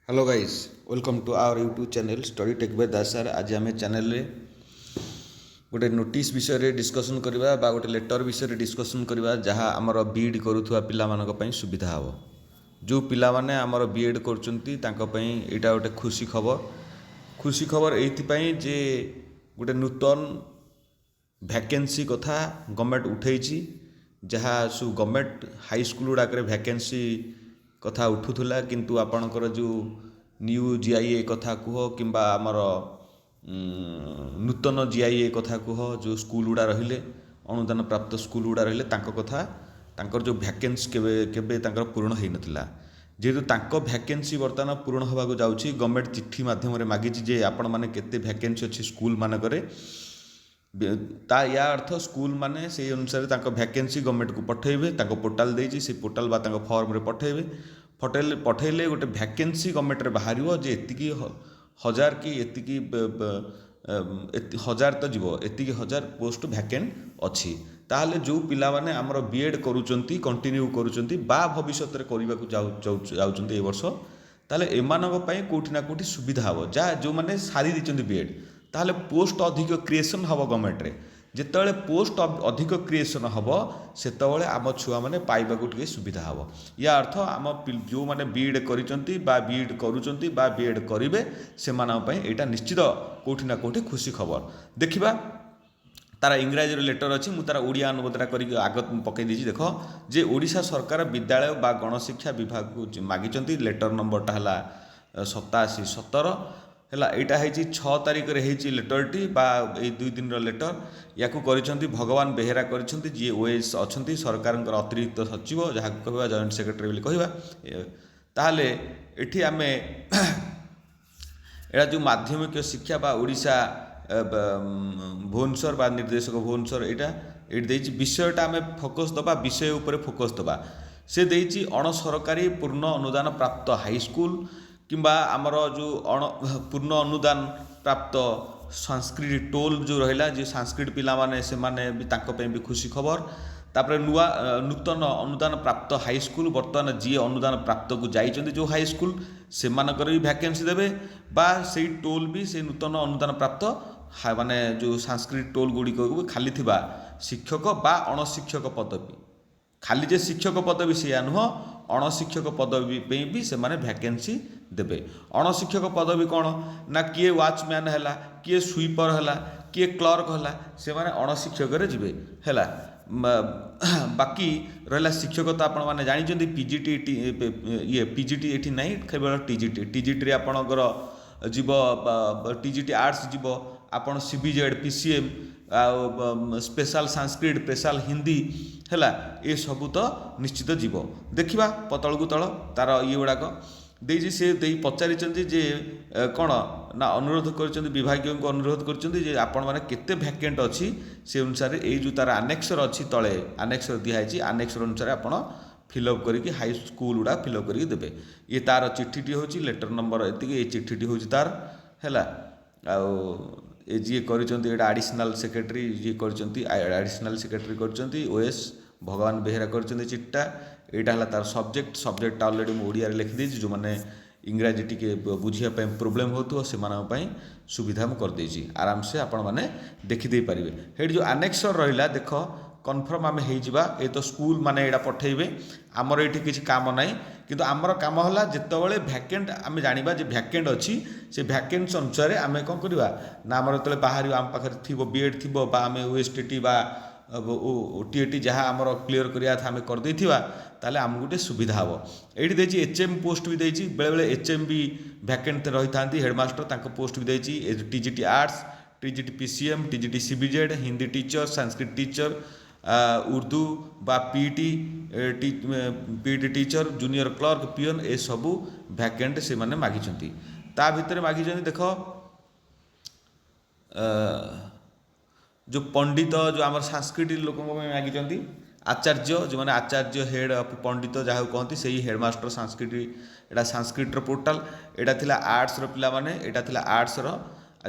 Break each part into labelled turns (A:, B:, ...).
A: Hello guys, welcome to our YouTube channel study tech by Das sir. आज आम channel रे गोटे नोटिस विषय रे डिस्कसन करबा बा गोटे लेटर विषय रे डिस्कसन करबा जहाँ आमर बीएड करुवा पिला मानक पई सुविधा हबो। जो पिला माने आमर बीएड करचंती तांको पई एटा गोटे खुशी खबर एथि जे गोटे नूतन भैकेंसी कथा गवर्नमेंट उठेइची जहाँ सु गवर्नमेंट हाई स्कूल गुड़ाक भैकेंसी कथा उठुला किंतु आपणकर जो न्यू जीआईए कथा कह कि आमर नूतन जीआईए कथा कह जो स्कूल गुड़ा रहिले अनुदान प्राप्त स्कूल गुड़ा रहिले तांको कथा तांकर जो भैकेंसी केबे तांकर पूर्ण हो नथिला। जेहेतु तांको भैकेंसी बर्तमान पूर्ण होबाक जाउछि गवर्नमेंट चिट्ठी माध्यम रे मागिछि जे आपण माने केते भैकेंसी अछि स्कूल मानकरे ता या अर्थ स्कूल माने से अनुसार तांको भैकेंसी गवर्नमेंट को पठेबे तांको पोर्टाल देछि से पोर्टाल बा तांको फॉर्म रे पठेबे पठेले गोटे भैकेंसी गवर्नमेंट रे बाहरियो जे एतिकी हजार कि एतिकी हजार तो जीव एतिकी हजार पोस्ट भैकेंट अछि। ताहले जो पिला माने हमर बीएड करूचंती कंटिन्यू करूचंती बा भविष्य रे करबा को जाउचंती ए वर्ष ताहले एमानक पई कोठी ना कोठी सुविधा हबो जा जो माने सारी दिचंती बीएड ताहले पोस्ट अधिक क्रिएशन हबो गवर्नमेंट रे जेतेबेले पोस्ट अधिक क्रिएशन हबो सेतेबेले आम छुआ माने पाइबाकू टिके सुविधा हबो। या अर्थ आम जो माने बीएड करिसंती बा बीएड करूचंती बा बीएड करिवे सेमानक पई एटा निश्चित कोठी ना कोठी खुशी खबर। देखिबा तार इंग्राजी लेटर अच्छी मु तार ओडिया अनुवादटा करी आगत पकई देछि। देख जे ओडिशा सरकार विद्यालय बा गणशिक्षा विभाग को मागिचंती लेटर नंबरटा हला 8717 है यहाँ है 6 तारिख रे है लेटरटी बा ये 2 दिन लेटर या भगवान बेहेरा कर जी ओएस अच्छा सरकार अतिरिक्त सचिव जहाँ कह जॉइंट सेक्रेटरी बोली कहवा ताहले एठी आमे एटा जो माध्यमिक शिक्षा बा ओडिशा भुवनेश्वर बा निर्देशक भुवनेश्वर ये विषयटा आम फोकस दबा विषय उपर फोकस दबा से देछि अण सरकारी पूर्ण अनुदान प्राप्त हाईस्कूल किंबा आमर जो पूर्ण अनुदान प्राप्त संस्कृत टोल जो रहा जो संस्कृत पिला माने से माने भी तांको पे भी खुशी खबर। तापर नुआ नूतन अनुदान प्राप्त हाईस्कूल बर्तमान जी अनुदान प्राप्त को जाइछन्ति जो हाईस्कूल से मानकर भी भैकेंसी देवे बा से टोल भी से नूतन अनुदान प्राप्त माने जो संस्कृत टोल गुड़िक खाली थिबा शिक्षक बा अणशिक्षक पदवी खाली जे शिक्षक पदवी से नुह अणशिक्षक पदवी पे भी से माने भैकेंसी देवे। अणशिक्षक पदवी कौन ना किए वाचमैन है किए स्वीपर है किए क्लर्क है से माने अणशिक्षक जीवे है। बाकी रहा शिक्षक तो आपण मैंने जानते पीजीटी ये पीजीटी ये ना केवल टीजीटी टीजीटी आपणकर जीव टीजीटी आर्ट्स जीव आपण CBZ PCM special Sanskrit special Hindi है ये सबू तो निश्चित जीव। देखा पतल को तल तार ये गुड़ाक देजी से पचारि जे कौन ना अनुरोध कर विभाग को अनुरोध कर आपण मैंने केते भैकेंट अच्छी से अनुसार ये जो तार आनेक्सर अच्छी तले आनेक्सर दिखाई आनेक्सर अनुसार आप फिलअप करके हाई स्कूल गुड़ा फिलअप करके देवे। ये तार चिट्ठी हूँ लेटर नंबर ये चिट्ठी हूँ तार है जी कर आडिशनल सेक्रेटरी जी कर आडिशनल सेक्रेटरी कर ओएस भगवान बेहेरा कर चिट्टा यहाँ है तार सब्जेक्ट अलरेडी मुझे लिखिदी जो मैंने इंग्राजी टी बुझापी प्रोब्लेम हो से सुविधा मुझे करदे आराम से आपण मैंने देखीदे पारे। हेट जो आनेक्सर रहा देख कन्फर्म आम हो तो स्कूल माने यहाँ पठेबे आमर ये किसी काम ना किंतु आमर काम है जितेबाला भैकेंट आम जाना भैकेंट अच्छी से भैकेंट अनुसार आम कौन करवा ना आम जो बाहर आम पाखे थी बीएड थी आम ओएसटीटी बा ओटीएटी जहाँ आमर क्लीयर करा था आम करदे ताले आम गोटे सुविधा हम ये देती एचएम पोस्ट भी देती बेले बेले एचएम भी भैकेंट रही था हेडमास्टर पोस्ट भी देती TGT arts TGT PCM TGT CBZ Hindi teacher Sanskrit teacher Urdu बा PT PT teacher junior clerk peon ए सबू भैकेंट से माने मागिचंती ता भितर मागिचंती देख जो पंडित जो आम संस्कृत लोक मागिचंती आचार्य जो मैंने आचार्य हेड पंडित जहाँ कहती से हेडमास्टर संस्कृत एटा संस्कृत पोर्टाल एटा थिला आर्ट्स पिला माने एटा थिला आर्ट्स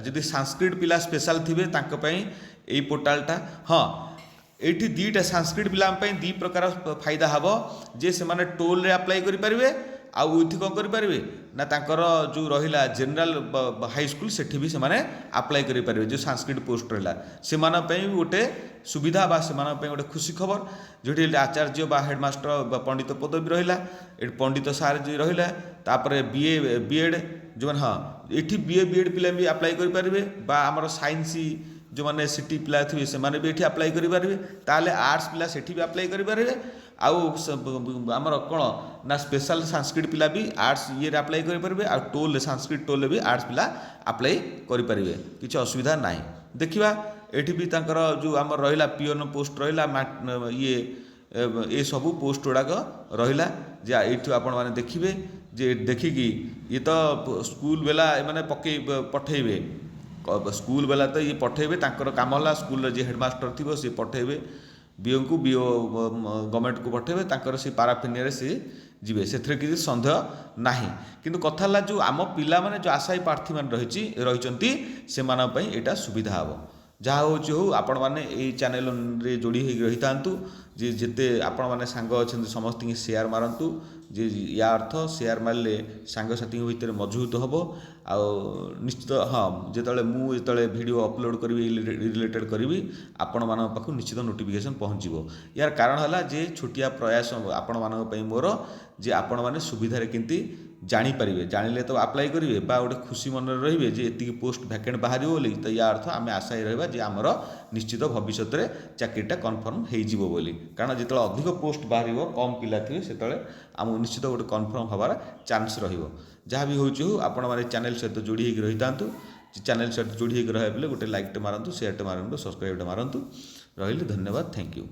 A: जदि संस्कृत पिला स्पेशल थिबे तांको पई एई पोर्टालटा हाँ ये 2टा संस्कृत पिला दी प्रकार फायदा हम जे से माने टोल रे अप्लाई करि परिबे ଆଉ ୱିଥ୍ କ'ଣ କରିପାରିବେ ନା ତାଙ୍କର ଯେଉଁ ରହିଲା ଜେନେରାଲ ହାଇସ୍କୁଲ ସେଠି ବି ସେମାନେ ଆପ୍ଲାଏ କରିପାରିବେ। ଯେଉଁ ସାଂସ୍କ୍ରିଟ ପୋଷ୍ଟ ରହିଲା ସେମାନଙ୍କ ପାଇଁ ବି ଗୋଟେ ସୁବିଧା ବା ସେମାନଙ୍କ ପାଇଁ ଗୋଟେ ଖୁସି ଖବର, ଯେଉଁଠି ଆଚାର୍ଯ୍ୟ ବା ହେଡ଼ମାଷ୍ଟର ବା ପଣ୍ଡିତ ପଦବୀ ରହିଲା, ଏଠି ପଣ୍ଡିତ ସାର୍ ଯିଏ ରହିଲା, ତାପରେ ବିଏଡ଼୍ ଯେଉଁମାନେ ହଁ ଏଠି ବିଏଡ଼୍ ପିଲା ବି ଆପ୍ଲାଏ କରିପାରିବେ, ବା ଆମର ସାଇନ୍ସ ଯେଉଁମାନେ ସିଟି ପିଲା ଥିବେ ସେମାନେ ବି ଏଠି ଆପ୍ଲାଏ କରିପାରିବେ। ତାହେଲେ ଆର୍ଟ୍ସ ପିଲା ସେଠି ବି ଆପ୍ଲାଏ କରିପାରିବେ। ଆଉ ଆମର କ'ଣ ନା ସ୍ପେଶାଲ ସାଂସ୍କ୍ରିଟ ପିଲା ବି ଆର୍ଟ୍ସ ଇଏରେ ଆପ୍ଲାଏ କରିପାରିବେ। ଆଉ ଟୋଲ୍ରେ ସାଂସ୍କ୍ରିଟ ଟୋଲ୍ରେ ବି ଆର୍ଟ୍ସ ପିଲା ଆପ୍ଲାଏ କରିପାରିବେ, କିଛି ଅସୁବିଧା ନାହିଁ। ଦେଖିବା ଏଠି ବି ତାଙ୍କର ଯେଉଁ ଆମର ରହିଲା ପିଅନ ପୋଷ୍ଟ ରହିଲା, ଏସବୁ ପୋଷ୍ଟ ଗୁଡ଼ାକ ରହିଲା। ଯେ ଏଇଠୁ ଆପଣମାନେ ଦେଖିବେ ଯେ ଦେଖିକି ଇଏ ତ ସ୍କୁଲ ବେଲା ଏମାନେ ପଠେଇବେ, ସ୍କୁଲ ବେଲା ତ ଇଏ ପଠେଇବେ, ତାଙ୍କର କାମ ହେଲା ସ୍କୁଲର ଯିଏ ହେଡ଼ମାଷ୍ଟର ଥିବ ସିଏ ପଠେଇବେ ବିଓଙ୍କୁ, ବିଓ ଗଭର୍ଣ୍ଣମେଣ୍ଟକୁ ପଠେଇବେ, ତାଙ୍କର ସେ ପାରାଫିନିଆରେ ସିଏ ଯିବେ, ସେଥିରେ କିଛି ସନ୍ଦେହ ନାହିଁ। କିନ୍ତୁ କଥା ହେଲା ଯେଉଁ ଆମ ପିଲାମାନେ ଯେଉଁ ଆଶାୟୀ ପ୍ରାର୍ଥୀମାନେ ରହିଛନ୍ତି ସେମାନଙ୍କ ପାଇଁ ଏଇଟା ସୁବିଧା ହେବ। ଯାହା ହେଉଛି ହଉ, ଆପଣମାନେ ଏଇ ଚ୍ୟାନେଲରେ ଯୋଡ଼ି ହୋଇକି ରହିଥାନ୍ତୁ। ଯେ ଯେତେ ଆପଣମାନେ ସାଙ୍ଗ ଅଛନ୍ତି ସମସ୍ତଙ୍କୁ ସେୟାର ମାରନ୍ତୁ। ଯେ ୟା ଅର୍ଥ ସେୟାର ମାରିଲେ ସାଙ୍ଗସାଥିଙ୍କ ଭିତରେ ମଜବୁତ ହେବ। ଆଉ ନିଶ୍ଚିତ ହଁ, ଯେତେବେଳେ ଭିଡ଼ିଓ ଅପଲୋଡ଼ କରିବି ରିଲେଟେଡ଼ କରିବି ଆପଣମାନଙ୍କ ପାଖକୁ ନିଶ୍ଚିତ ନୋଟିଫିକେସନ୍ ପହଞ୍ଚିବ। ୟାର କାରଣ ହେଲା ଯେ ଛୋଟିଆ ପ୍ରୟାସ ଆପଣମାନଙ୍କ ପାଇଁ ମୋର, ଯେ ଆପଣମାନେ ସୁବିଧାରେ କେମିତି ଜାଣିପାରିବେ, ଜାଣିଲେ ତ ଆପ୍ଲାଏ କରିବେ ବା ଗୋଟେ ଖୁସି ମନରେ ରହିବେ ଯେ ଏତିକି ପୋଷ୍ଟ ଭ୍ୟାକେଣ୍ଟ ବାହାରିବ ବୋଲି। ତ ୟା ଅର୍ଥ ଆମେ ଆଶାୟୀ ରହିବା ଯେ ଆମର ନିଶ୍ଚିତ ଭବିଷ୍ୟତରେ ଚାକିରିଟା କନଫର୍ମ ହେଇଯିବ ବୋଲି। କାରଣ ଯେତେବେଳେ ଅଧିକ ପୋଷ୍ଟ ବାହାରିବ, କମ୍ ପିଲା ଥିବେ, ସେତେବେଳେ ଆମକୁ ନିଶ୍ଚିତ ଗୋଟେ କନଫର୍ମ ହେବାର ଚାନ୍ସ ରହିବ। ଯାହା ବି ହେଉଛି ହଉ, ଆପଣମାନେ ଚ୍ୟାନେଲ୍ ସହିତ ଯୋଡ଼ି ହୋଇକି ରହିଥାନ୍ତୁ। ଚ୍ୟାନେଲ୍ ସହିତ ଯୋଡ଼ି ହୋଇକି ରହିବା ବେଲେ ଗୋଟେ ଲାଇକ୍ଟେ ମାରନ୍ତୁ, ସେୟାରଟେ ମାରନ୍ତୁ, ସବସ୍କ୍ରାଇବ୍ଟେ ମାରନ୍ତୁ। ରହିଲି, ଧନ୍ୟବାଦ, ଥ୍ୟାଙ୍କ ୟୁ।